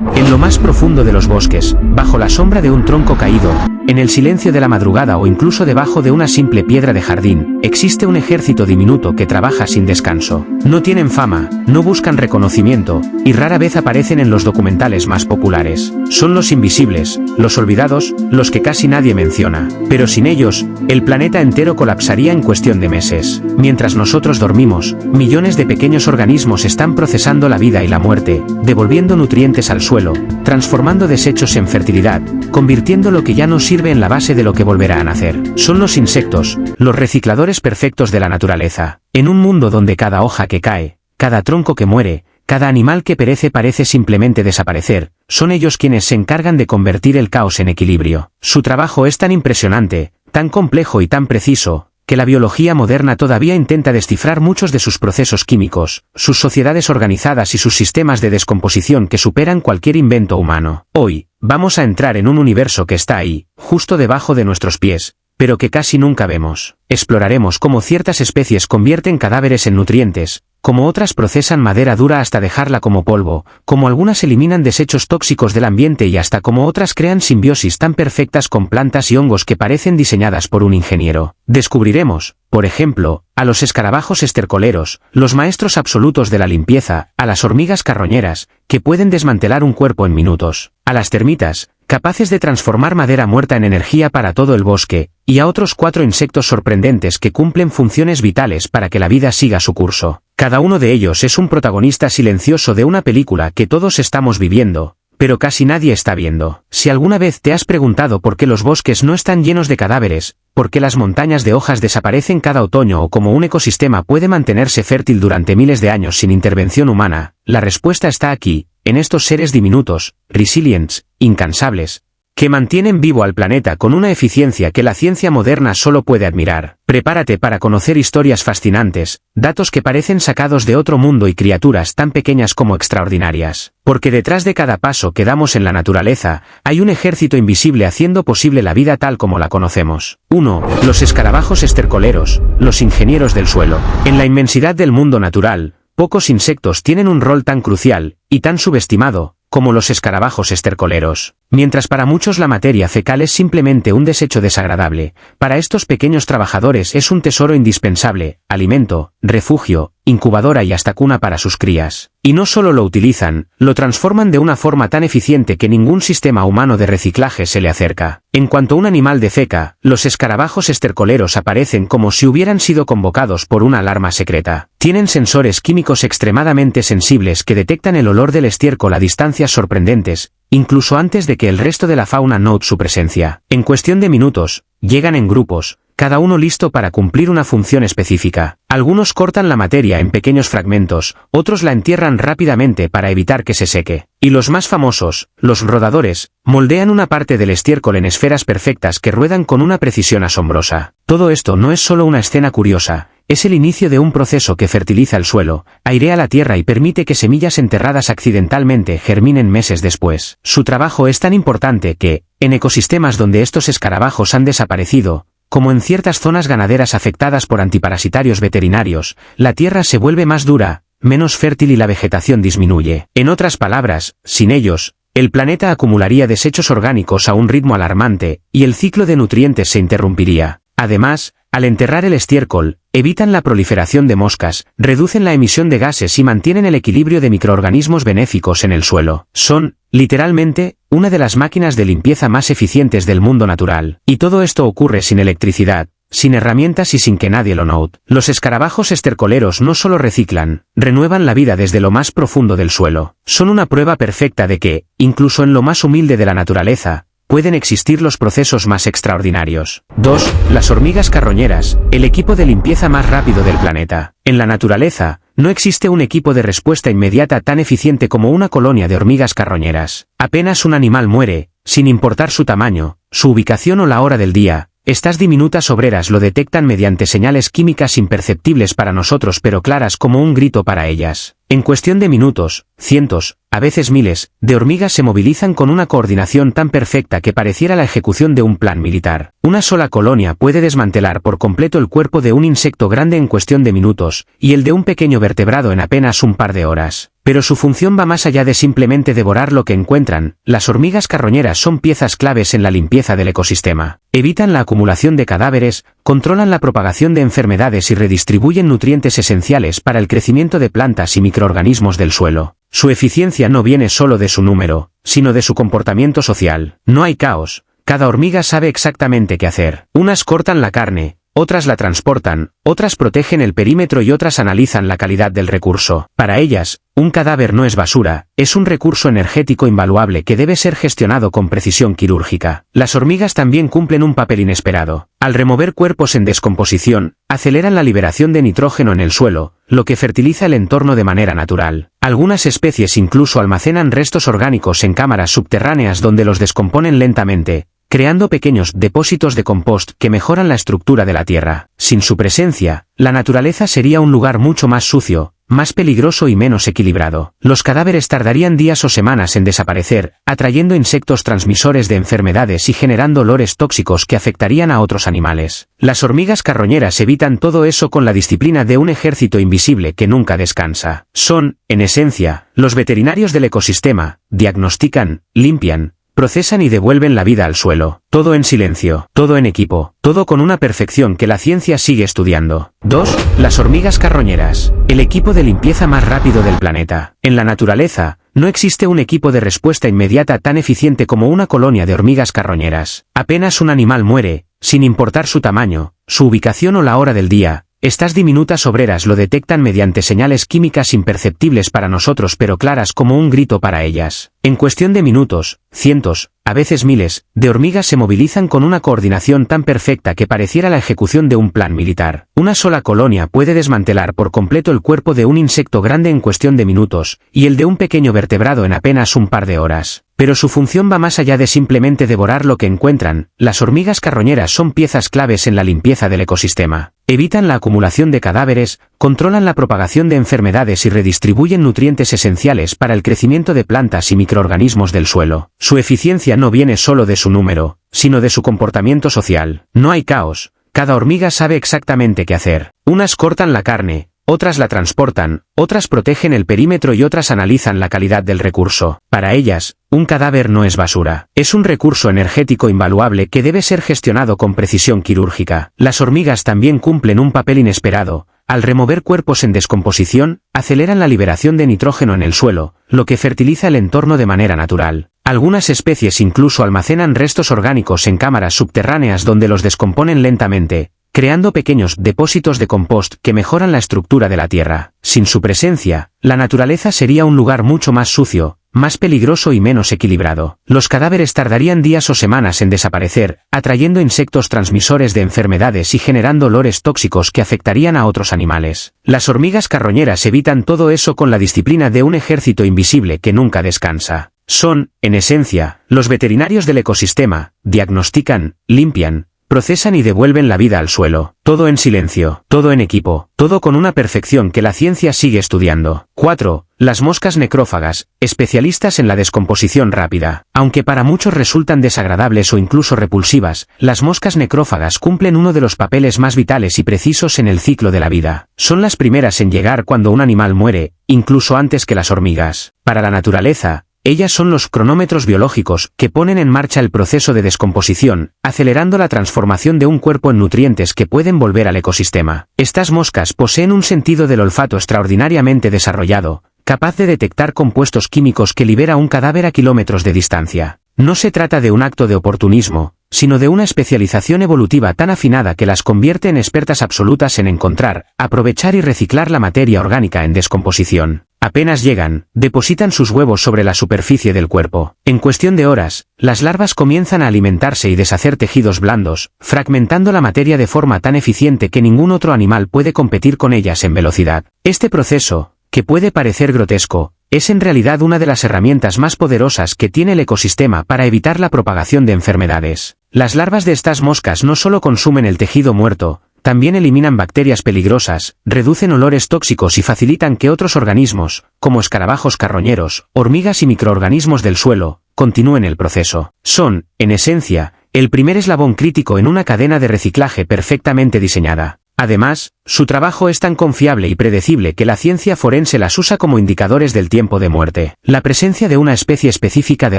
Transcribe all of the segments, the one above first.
En lo más profundo de los bosques, bajo la sombra de un tronco caído, en el silencio de la madrugada o incluso debajo de una simple piedra de jardín, existe un ejército diminuto que trabaja sin descanso. No tienen fama, no buscan reconocimiento, y rara vez aparecen en los documentales más populares. Son los invisibles, los olvidados, los que casi nadie menciona. Pero sin ellos, el planeta entero colapsaría en cuestión de meses. Mientras nosotros dormimos, millones de pequeños organismos están procesando la vida y la muerte, devolviendo nutrientes al suelo, transformando desechos en fertilidad, convirtiendo lo que ya no sirve en la base de lo que volverá a nacer. Son los insectos, los recicladores perfectos de la naturaleza. En un mundo donde cada hoja que cae, cada tronco que muere, cada animal que perece parece simplemente desaparecer, son ellos quienes se encargan de convertir el caos en equilibrio. Su trabajo es tan impresionante, tan complejo y tan preciso, que la biología moderna todavía intenta descifrar muchos de sus procesos químicos, sus sociedades organizadas y sus sistemas de descomposición que superan cualquier invento humano. Hoy, vamos a entrar en un universo que está ahí, justo debajo de nuestros pies, pero que casi nunca vemos. Exploraremos cómo ciertas especies convierten cadáveres en nutrientes, cómo otras procesan madera dura hasta dejarla como polvo, cómo algunas eliminan desechos tóxicos del ambiente y hasta cómo otras crean simbiosis tan perfectas con plantas y hongos que parecen diseñadas por un ingeniero. Descubriremos, por ejemplo, a los escarabajos estercoleros, los maestros absolutos de la limpieza, a las hormigas carroñeras, que pueden desmantelar un cuerpo en minutos, a las termitas, capaces de transformar madera muerta en energía para todo el bosque, y a otros 4 insectos sorprendentes que cumplen funciones vitales para que la vida siga su curso. Cada uno de ellos es un protagonista silencioso de una película que todos estamos viviendo, pero casi nadie está viendo. Si alguna vez te has preguntado por qué los bosques no están llenos de cadáveres, por qué las montañas de hojas desaparecen cada otoño o cómo un ecosistema puede mantenerse fértil durante miles de años sin intervención humana, la respuesta está aquí, en estos seres diminutos, resilientes, incansables, que mantienen vivo al planeta con una eficiencia que la ciencia moderna solo puede admirar. Prepárate para conocer historias fascinantes, datos que parecen sacados de otro mundo y criaturas tan pequeñas como extraordinarias. Porque detrás de cada paso que damos en la naturaleza, hay un ejército invisible haciendo posible la vida tal como la conocemos. 1. Los escarabajos estercoleros, los ingenieros del suelo. En la inmensidad del mundo natural, pocos insectos tienen un rol tan crucial, y tan subestimado, como los escarabajos estercoleros. Mientras para muchos la materia fecal es simplemente un desecho desagradable, para estos pequeños trabajadores es un tesoro indispensable, alimento, refugio, incubadora y hasta cuna para sus crías. Y no solo lo utilizan, lo transforman de una forma tan eficiente que ningún sistema humano de reciclaje se le acerca. En cuanto un animal defeca, los escarabajos estercoleros aparecen como si hubieran sido convocados por una alarma secreta. Tienen sensores químicos extremadamente sensibles que detectan el olor del estiércol a distancias sorprendentes, incluso antes de que el resto de la fauna note su presencia. En cuestión de minutos, llegan en grupos, cada uno listo para cumplir una función específica. Algunos cortan la materia en pequeños fragmentos, otros la entierran rápidamente para evitar que se seque. Y los más famosos, los rodadores, moldean una parte del estiércol en esferas perfectas que ruedan con una precisión asombrosa. Todo esto no es solo una escena curiosa, es el inicio de un proceso que fertiliza el suelo, airea la tierra y permite que semillas enterradas accidentalmente germinen meses después. Su trabajo es tan importante que, en ecosistemas donde estos escarabajos han desaparecido, como en ciertas zonas ganaderas afectadas por antiparasitarios veterinarios, la tierra se vuelve más dura, menos fértil y la vegetación disminuye. En otras palabras, sin ellos, el planeta acumularía desechos orgánicos a un ritmo alarmante, y el ciclo de nutrientes se interrumpiría. Además, al enterrar el estiércol, evitan la proliferación de moscas, reducen la emisión de gases y mantienen el equilibrio de microorganismos benéficos en el suelo. Son, literalmente, una de las máquinas de limpieza más eficientes del mundo natural. Y todo esto ocurre sin electricidad, sin herramientas y sin que nadie lo note. Los escarabajos estercoleros no solo reciclan, renuevan la vida desde lo más profundo del suelo. Son una prueba perfecta de que, incluso en lo más humilde de la naturaleza, pueden existir los procesos más extraordinarios. 2. Las hormigas carroñeras, el equipo de limpieza más rápido del planeta. En la naturaleza, no existe un equipo de respuesta inmediata tan eficiente como una colonia de hormigas carroñeras. Apenas un animal muere, sin importar su tamaño, su ubicación o la hora del día, estas diminutas obreras lo detectan mediante señales químicas imperceptibles para nosotros pero claras como un grito para ellas. En cuestión de minutos, cientos, a veces miles, de hormigas se movilizan con una coordinación tan perfecta que pareciera la ejecución de un plan militar. Una sola colonia puede desmantelar por completo el cuerpo de un insecto grande en cuestión de minutos, y el de un pequeño vertebrado en apenas un par de horas. Pero su función va más allá de simplemente devorar lo que encuentran. Las hormigas carroñeras son piezas claves en la limpieza del ecosistema. Evitan la acumulación de cadáveres, controlan la propagación de enfermedades y redistribuyen nutrientes esenciales para el crecimiento de plantas y microorganismos del suelo. Su eficiencia no viene solo de su número, sino de su comportamiento social. No hay caos. Cada hormiga sabe exactamente qué hacer. Unas cortan la carne, otras la transportan, otras protegen el perímetro y otras analizan la calidad del recurso. Para ellas, un cadáver no es basura, es un recurso energético invaluable que debe ser gestionado con precisión quirúrgica. Las hormigas también cumplen un papel inesperado. Al remover cuerpos en descomposición, aceleran la liberación de nitrógeno en el suelo, lo que fertiliza el entorno de manera natural. Algunas especies incluso almacenan restos orgánicos en cámaras subterráneas donde los descomponen lentamente, creando pequeños depósitos de compost que mejoran la estructura de la tierra. Sin su presencia, la naturaleza sería un lugar mucho más sucio, más peligroso y menos equilibrado. Los cadáveres tardarían días o semanas en desaparecer, atrayendo insectos transmisores de enfermedades y generando olores tóxicos que afectarían a otros animales. Las hormigas carroñeras evitan todo eso con la disciplina de un ejército invisible que nunca descansa. Son, en esencia, los veterinarios del ecosistema, diagnostican, limpian, procesan y devuelven la vida al suelo. Todo en silencio, todo en equipo, todo con una perfección que la ciencia sigue estudiando. 2. Las hormigas carroñeras. El equipo de limpieza más rápido del planeta. En la naturaleza, no existe un equipo de respuesta inmediata tan eficiente como una colonia de hormigas carroñeras. Apenas un animal muere, sin importar su tamaño, su ubicación o la hora del día. Estas diminutas obreras lo detectan mediante señales químicas imperceptibles para nosotros pero claras como un grito para ellas. En cuestión de minutos, cientos, a veces miles, de hormigas se movilizan con una coordinación tan perfecta que pareciera la ejecución de un plan militar. Una sola colonia puede desmantelar por completo el cuerpo de un insecto grande en cuestión de minutos, y el de un pequeño vertebrado en apenas un par de horas. Pero su función va más allá de simplemente devorar lo que encuentran. Las hormigas carroñeras son piezas claves en la limpieza del ecosistema. Evitan la acumulación de cadáveres, controlan la propagación de enfermedades y redistribuyen nutrientes esenciales para el crecimiento de plantas y microorganismos del suelo. Su eficiencia no viene solo de su número, sino de su comportamiento social. No hay caos. Cada hormiga sabe exactamente qué hacer. Unas cortan la carne, otras la transportan, otras protegen el perímetro y otras analizan la calidad del recurso. Para ellas, un cadáver no es basura. Es un recurso energético invaluable que debe ser gestionado con precisión quirúrgica. Las hormigas también cumplen un papel inesperado. Al remover cuerpos en descomposición, aceleran la liberación de nitrógeno en el suelo, lo que fertiliza el entorno de manera natural. Algunas especies incluso almacenan restos orgánicos en cámaras subterráneas donde los descomponen lentamente, creando pequeños depósitos de compost que mejoran la estructura de la tierra. Sin su presencia, la naturaleza sería un lugar mucho más sucio, más peligroso y menos equilibrado. Los cadáveres tardarían días o semanas en desaparecer, atrayendo insectos transmisores de enfermedades y generando olores tóxicos que afectarían a otros animales. Las hormigas carroñeras evitan todo eso con la disciplina de un ejército invisible que nunca descansa. Son, en esencia, los veterinarios del ecosistema, diagnostican, limpian, procesan y devuelven la vida al suelo. Todo en silencio, todo en equipo, todo con una perfección que la ciencia sigue estudiando. 4. Las moscas necrófagas, especialistas en la descomposición rápida. Aunque para muchos resultan desagradables o incluso repulsivas, las moscas necrófagas cumplen uno de los papeles más vitales y precisos en el ciclo de la vida. Son las primeras en llegar cuando un animal muere, incluso antes que las hormigas. Para la naturaleza, ellas son los cronómetros biológicos que ponen en marcha el proceso de descomposición, acelerando la transformación de un cuerpo en nutrientes que pueden volver al ecosistema. Estas moscas poseen un sentido del olfato extraordinariamente desarrollado, capaz de detectar compuestos químicos que libera un cadáver a kilómetros de distancia. No se trata de un acto de oportunismo, sino de una especialización evolutiva tan afinada que las convierte en expertas absolutas en encontrar, aprovechar y reciclar la materia orgánica en descomposición. Apenas llegan, depositan sus huevos sobre la superficie del cuerpo. En cuestión de horas, las larvas comienzan a alimentarse y deshacer tejidos blandos, fragmentando la materia de forma tan eficiente que ningún otro animal puede competir con ellas en velocidad. Este proceso, que puede parecer grotesco, es en realidad una de las herramientas más poderosas que tiene el ecosistema para evitar la propagación de enfermedades. Las larvas de estas moscas no solo consumen el tejido muerto, también eliminan bacterias peligrosas, reducen olores tóxicos y facilitan que otros organismos, como escarabajos carroñeros, hormigas y microorganismos del suelo, continúen el proceso. Son, en esencia, el primer eslabón crítico en una cadena de reciclaje perfectamente diseñada. Además, su trabajo es tan confiable y predecible que la ciencia forense las usa como indicadores del tiempo de muerte. La presencia de una especie específica de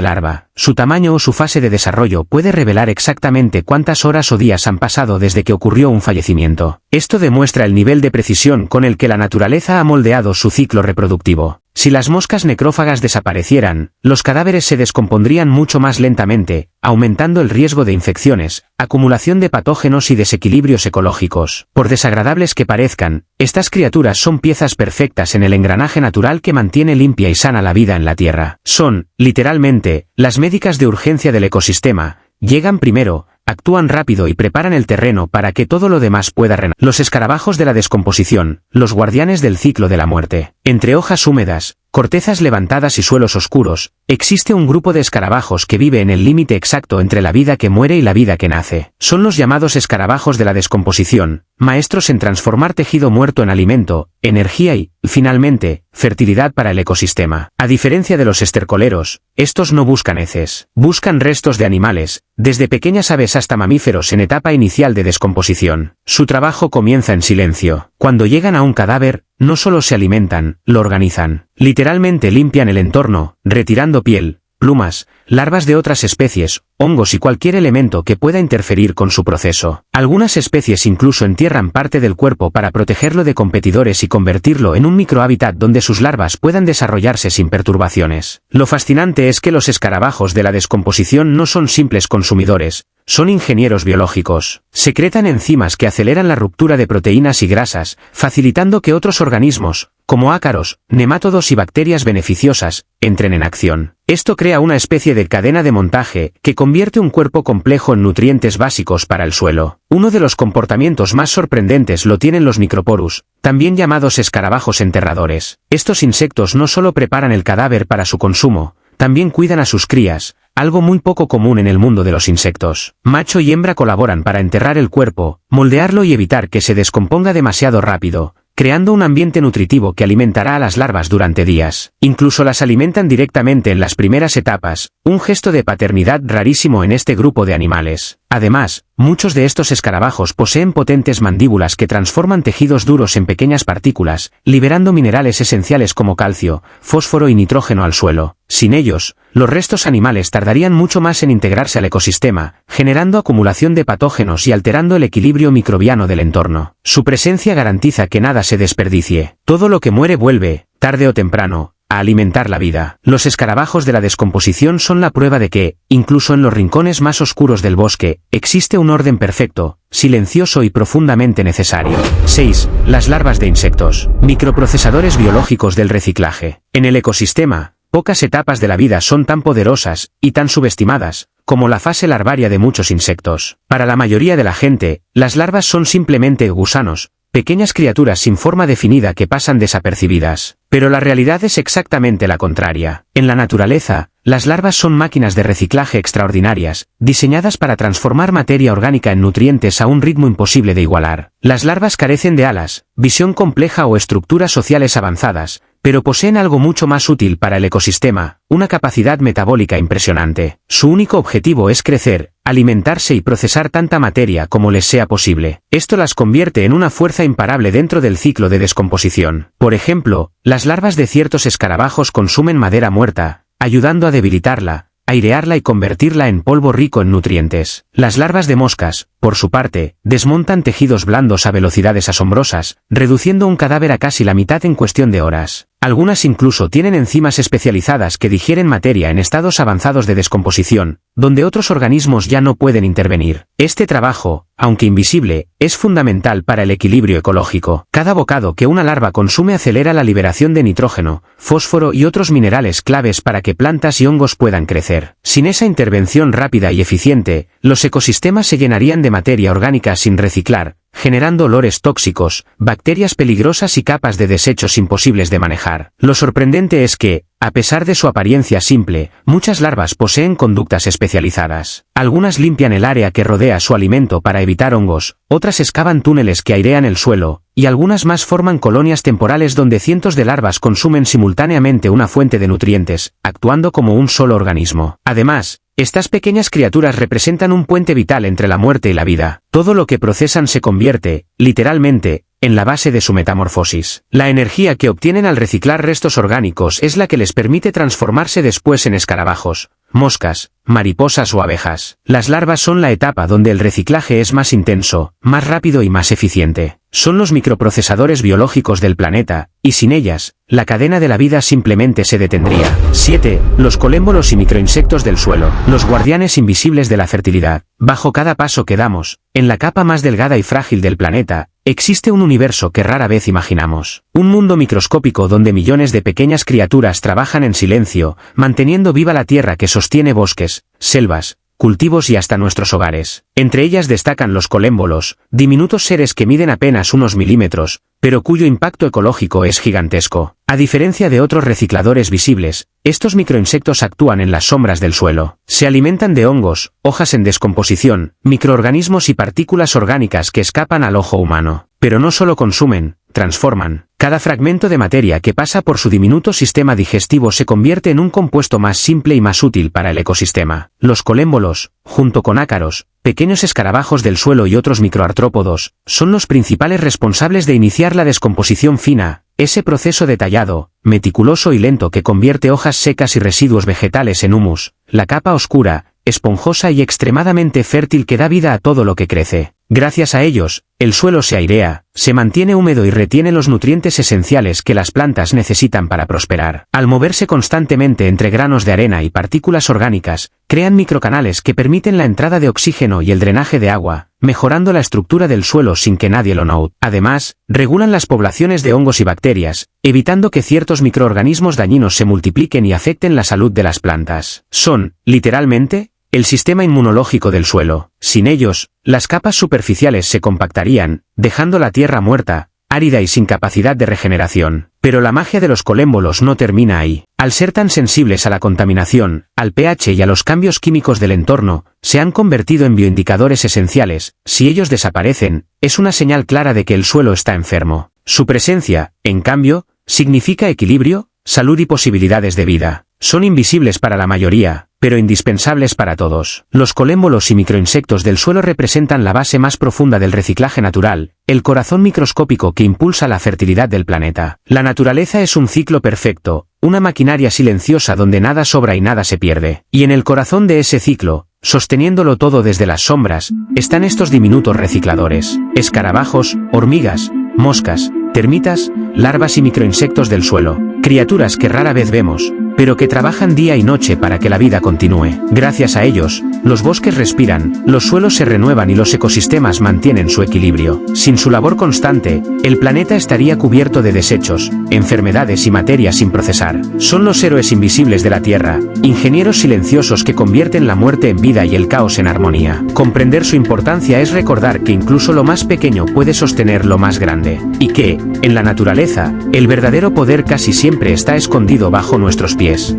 larva, su tamaño o su fase de desarrollo puede revelar exactamente cuántas horas o días han pasado desde que ocurrió un fallecimiento. Esto demuestra el nivel de precisión con el que la naturaleza ha moldeado su ciclo reproductivo. Si las moscas necrófagas desaparecieran, los cadáveres se descompondrían mucho más lentamente, aumentando el riesgo de infecciones, acumulación de patógenos y desequilibrios ecológicos. Por desagradables que parezcan, estas criaturas son piezas perfectas en el engranaje natural que mantiene limpia y sana la vida en la Tierra. Son, literalmente, las médicas de urgencia del ecosistema. Llegan primero, actúan rápido y preparan el terreno para que todo lo demás pueda renacer. Los escarabajos de la descomposición, los guardianes del ciclo de la muerte. Entre hojas húmedas, cortezas levantadas y suelos oscuros, existe un grupo de escarabajos que vive en el límite exacto entre la vida que muere y la vida que nace. Son los llamados escarabajos de la descomposición, maestros en transformar tejido muerto en alimento, energía y, finalmente, fertilidad para el ecosistema. A diferencia de los estercoleros, estos no buscan heces, buscan restos de animales, desde pequeñas aves hasta mamíferos en etapa inicial de descomposición. Su trabajo comienza en silencio. Cuando llegan a un cadáver, no solo se alimentan, lo organizan. Literalmente limpian el entorno, retirando piel, plumas, larvas de otras especies, hongos y cualquier elemento que pueda interferir con su proceso. Algunas especies incluso entierran parte del cuerpo para protegerlo de competidores y convertirlo en un microhábitat donde sus larvas puedan desarrollarse sin perturbaciones. Lo fascinante es que los escarabajos de la descomposición no son simples consumidores, son ingenieros biológicos. Secretan enzimas que aceleran la ruptura de proteínas y grasas, facilitando que otros organismos, como ácaros, nemátodos y bacterias beneficiosas, entren en acción. Esto crea una especie de cadena de montaje que convierte un cuerpo complejo en nutrientes básicos para el suelo. Uno de los comportamientos más sorprendentes lo tienen los microporus, también llamados escarabajos enterradores. Estos insectos no solo preparan el cadáver para su consumo, también cuidan a sus crías, algo muy poco común en el mundo de los insectos. Macho y hembra colaboran para enterrar el cuerpo, moldearlo y evitar que se descomponga demasiado rápido, creando un ambiente nutritivo que alimentará a las larvas durante días. Incluso las alimentan directamente en las primeras etapas, un gesto de paternidad rarísimo en este grupo de animales. Además, muchos de estos escarabajos poseen potentes mandíbulas que transforman tejidos duros en pequeñas partículas, liberando minerales esenciales como calcio, fósforo y nitrógeno al suelo. Sin ellos, los restos animales tardarían mucho más en integrarse al ecosistema, generando acumulación de patógenos y alterando el equilibrio microbiano del entorno. Su presencia garantiza que nada se desperdicie. Todo lo que muere vuelve, tarde o temprano, a alimentar la vida. Los escarabajos de la descomposición son la prueba de que, incluso en los rincones más oscuros del bosque, existe un orden perfecto, silencioso y profundamente necesario. 6. Las larvas de insectos. Microprocesadores biológicos del reciclaje. En el ecosistema, pocas etapas de la vida son tan poderosas, y tan subestimadas, como la fase larvaria de muchos insectos. Para la mayoría de la gente, las larvas son simplemente gusanos, pequeñas criaturas sin forma definida que pasan desapercibidas. Pero la realidad es exactamente la contraria. En la naturaleza, las larvas son máquinas de reciclaje extraordinarias, diseñadas para transformar materia orgánica en nutrientes a un ritmo imposible de igualar. Las larvas carecen de alas, visión compleja o estructuras sociales avanzadas, pero poseen algo mucho más útil para el ecosistema, una capacidad metabólica impresionante. Su único objetivo es crecer, alimentarse y procesar tanta materia como les sea posible. Esto las convierte en una fuerza imparable dentro del ciclo de descomposición. Por ejemplo, las larvas de ciertos escarabajos consumen madera muerta, ayudando a debilitarla, airearla y convertirla en polvo rico en nutrientes. Las larvas de moscas, por su parte, desmontan tejidos blandos a velocidades asombrosas, reduciendo un cadáver a casi la mitad en cuestión de horas. Algunas incluso tienen enzimas especializadas que digieren materia en estados avanzados de descomposición, donde otros organismos ya no pueden intervenir. Este trabajo, aunque invisible, es fundamental para el equilibrio ecológico. Cada bocado que una larva consume acelera la liberación de nitrógeno, fósforo y otros minerales claves para que plantas y hongos puedan crecer. Sin esa intervención rápida y eficiente, los ecosistemas se llenarían de materia orgánica sin reciclar, generando olores tóxicos, bacterias peligrosas y capas de desechos imposibles de manejar. Lo sorprendente es que, a pesar de su apariencia simple, muchas larvas poseen conductas especializadas. Algunas limpian el área que rodea su alimento para evitar hongos, otras excavan túneles que airean el suelo, y algunas más forman colonias temporales donde cientos de larvas consumen simultáneamente una fuente de nutrientes, actuando como un solo organismo. Además, estas pequeñas criaturas representan un puente vital entre la muerte y la vida. Todo lo que procesan se convierte, literalmente, en la base de su metamorfosis. La energía que obtienen al reciclar restos orgánicos es la que les permite transformarse después en escarabajos, moscas, mariposas o abejas. Las larvas son la etapa donde el reciclaje es más intenso, más rápido y más eficiente. Son los microprocesadores biológicos del planeta, y sin ellas, la cadena de la vida simplemente se detendría. 7. Los colémbolos y microinsectos del suelo. Los guardianes invisibles de la fertilidad. Bajo cada paso que damos, en la capa más delgada y frágil del planeta, existe un universo que rara vez imaginamos. Un mundo microscópico donde millones de pequeñas criaturas trabajan en silencio, manteniendo viva la tierra que sostiene bosques, selvas, cultivos y hasta nuestros hogares. Entre ellas destacan los colémbolos, diminutos seres que miden apenas unos milímetros, pero cuyo impacto ecológico es gigantesco. A diferencia de otros recicladores visibles, estos microinsectos actúan en las sombras del suelo. Se alimentan de hongos, hojas en descomposición, microorganismos y partículas orgánicas que escapan al ojo humano. Pero no solo consumen, transforman. Cada fragmento de materia que pasa por su diminuto sistema digestivo se convierte en un compuesto más simple y más útil para el ecosistema. Los colémbolos, junto con ácaros, pequeños escarabajos del suelo y otros microartrópodos, son los principales responsables de iniciar la descomposición fina, ese proceso detallado, meticuloso y lento que convierte hojas secas y residuos vegetales en humus, la capa oscura, esponjosa y extremadamente fértil que da vida a todo lo que crece. Gracias a ellos, el suelo se airea, se mantiene húmedo y retiene los nutrientes esenciales que las plantas necesitan para prosperar. Al moverse constantemente entre granos de arena y partículas orgánicas, crean microcanales que permiten la entrada de oxígeno y el drenaje de agua, mejorando la estructura del suelo sin que nadie lo note. Además, regulan las poblaciones de hongos y bacterias, evitando que ciertos microorganismos dañinos se multipliquen y afecten la salud de las plantas. Son, literalmente, el sistema inmunológico del suelo. Sin ellos, las capas superficiales se compactarían, dejando la tierra muerta, árida y sin capacidad de regeneración. Pero la magia de los colémbolos no termina ahí. Al ser tan sensibles a la contaminación, al pH y a los cambios químicos del entorno, se han convertido en bioindicadores esenciales. Si ellos desaparecen, es una señal clara de que el suelo está enfermo. Su presencia, en cambio, significa equilibrio, salud y posibilidades de vida. Son invisibles para la mayoría, pero indispensables para todos. Los colémbolos y microinsectos del suelo representan la base más profunda del reciclaje natural, el corazón microscópico que impulsa la fertilidad del planeta. La naturaleza es un ciclo perfecto, una maquinaria silenciosa donde nada sobra y nada se pierde. Y en el corazón de ese ciclo, sosteniéndolo todo desde las sombras, están estos diminutos recicladores: escarabajos, hormigas, moscas, termitas, larvas y microinsectos del suelo. Criaturas que rara vez vemos, pero que trabajan día y noche para que la vida continúe. Gracias a ellos, los bosques respiran, los suelos se renuevan y los ecosistemas mantienen su equilibrio. Sin su labor constante, el planeta estaría cubierto de desechos, enfermedades y materia sin procesar. Son los héroes invisibles de la Tierra, ingenieros silenciosos que convierten la muerte en vida y el caos en armonía. Comprender su importancia es recordar que incluso lo más pequeño puede sostener lo más grande, y que, en la naturaleza, el verdadero poder casi siempre está escondido bajo nuestros pies.